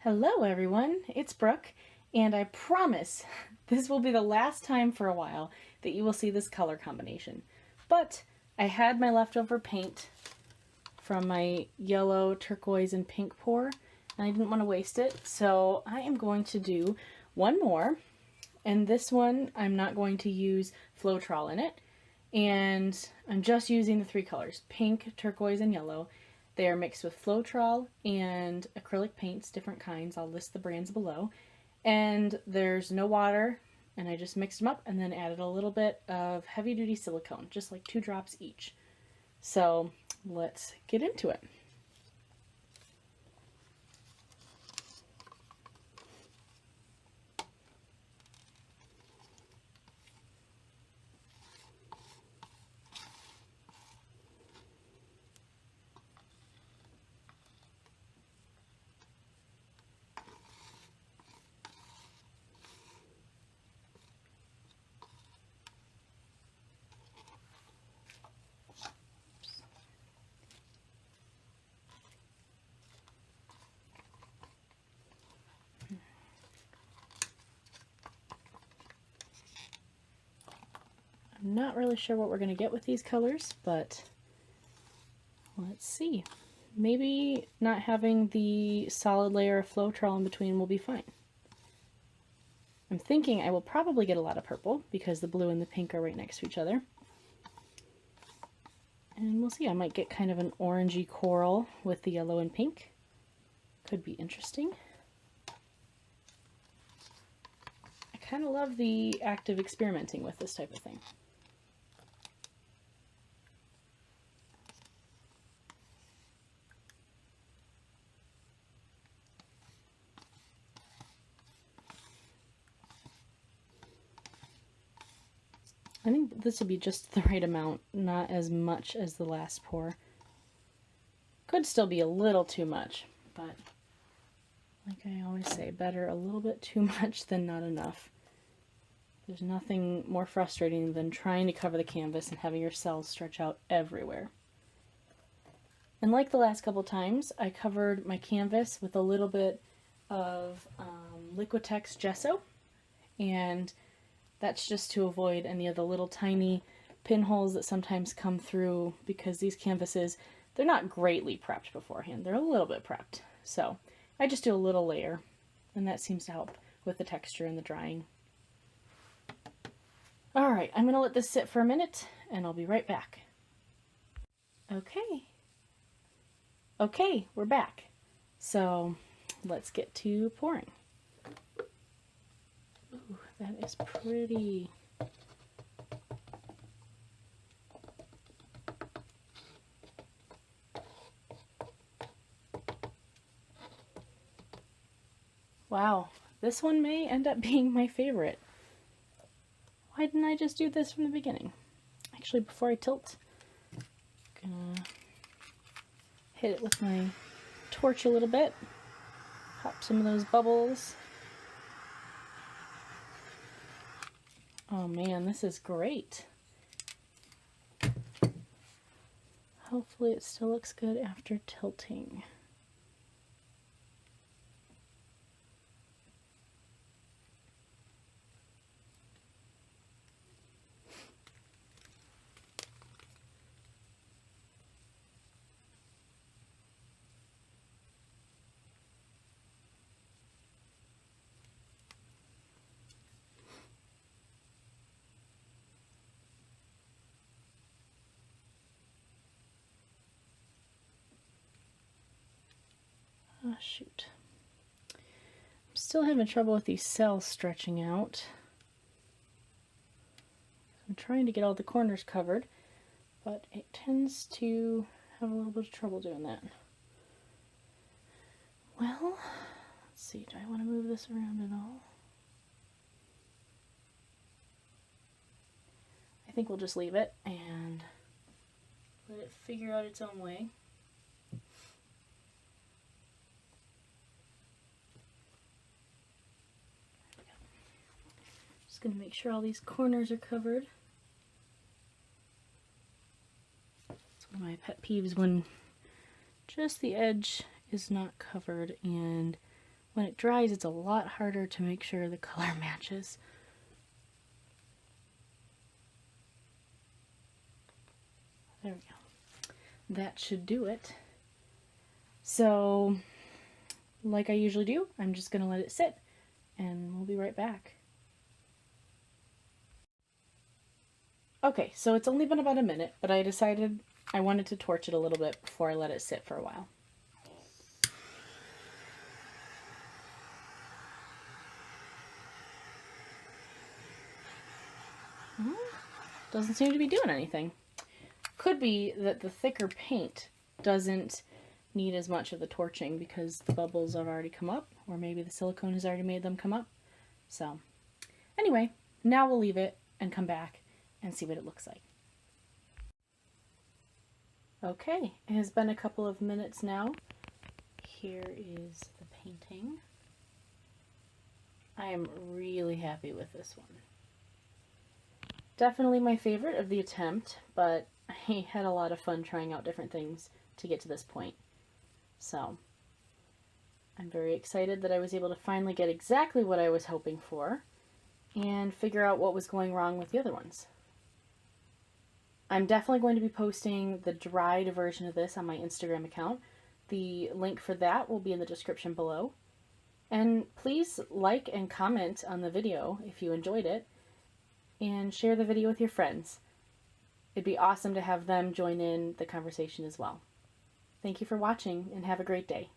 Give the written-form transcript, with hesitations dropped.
Hello everyone, it's Brooke, and I promise this will be the last time for a while that you will see this color combination. But I had my leftover paint from my yellow, turquoise, and pink pour, and I didn't want to waste it, so I am going to do one more, and this one I'm not going to use Floetrol in it, and I'm just using the three colors, pink, turquoise, and yellow. They are mixed with Floetrol and acrylic paints, different kinds. I'll list the brands below. And there's no water, and I just mixed them up and then added a little bit of heavy-duty silicone, just like 2 drops each. So let's get into it. I'm not really sure what we're going to get with these colors, but let's see. Maybe not having the solid layer of Floetrol in between will be fine. I'm thinking I will probably get a lot of purple because the blue and the pink are right next to each other. And we'll see, I might get kind of an orangey coral with the yellow and pink. Could be interesting. I kind of love the act of experimenting with this type of thing. I think this will be just the right amount, not as much as the last pour. Could still be a little too much, but like I always say, better a little bit too much than not enough. There's nothing more frustrating than trying to cover the canvas and having your cells stretch out everywhere. And like the last couple times, I covered my canvas with a little bit of Liquitex gesso, and that's just to avoid any of the little tiny pinholes that sometimes come through because these canvases, they're not greatly prepped beforehand. They're a little bit prepped. So I just do a little layer, and that seems to help with the texture and the drying. All right, I'm going to let this sit for a minute, and I'll be right back. Okay, we're back. So let's get to pouring. Ooh, that is pretty. Wow, this one may end up being my favorite. Why didn't I just do this from the beginning? Actually, before I tilt, I'm gonna hit it with my torch a little bit, pop some of those bubbles. Oh man, this is great. Hopefully it still looks good after tilting. Oh shoot. I'm still having trouble with these cells stretching out. I'm trying to get all the corners covered, but it tends to have a little bit of trouble doing that. Well, let's see, do I want to move this around at all? I think we'll just leave it and let it figure out its own way. Just going to make sure all these corners are covered. It's one of my pet peeves when just the edge is not covered and when it dries, it's a lot harder to make sure the color matches. There we go. That should do it. So, like I usually do, I'm just going to let it sit, and we'll be right back. Okay, so it's only been about a minute, but I decided I wanted to torch it a little bit before I let it sit for a while. Doesn't seem to be doing anything. Could be that the thicker paint doesn't need as much of the torching because the bubbles have already come up, or maybe the silicone has already made them come up. So anyway, now we'll leave it and come back and see what it looks like. Okay, it has been a couple of minutes now. Here is the painting. I am really happy with this one. Definitely my favorite of the attempt, but I had a lot of fun trying out different things to get to this point. So I'm very excited that I was able to finally get exactly what I was hoping for and figure out what was going wrong with the other ones. I'm definitely going to be posting the dried version of this on my Instagram account. The link for that will be in the description below. And please like and comment on the video if you enjoyed it, and share the video with your friends. It'd be awesome to have them join in the conversation as well. Thank you for watching, and have a great day.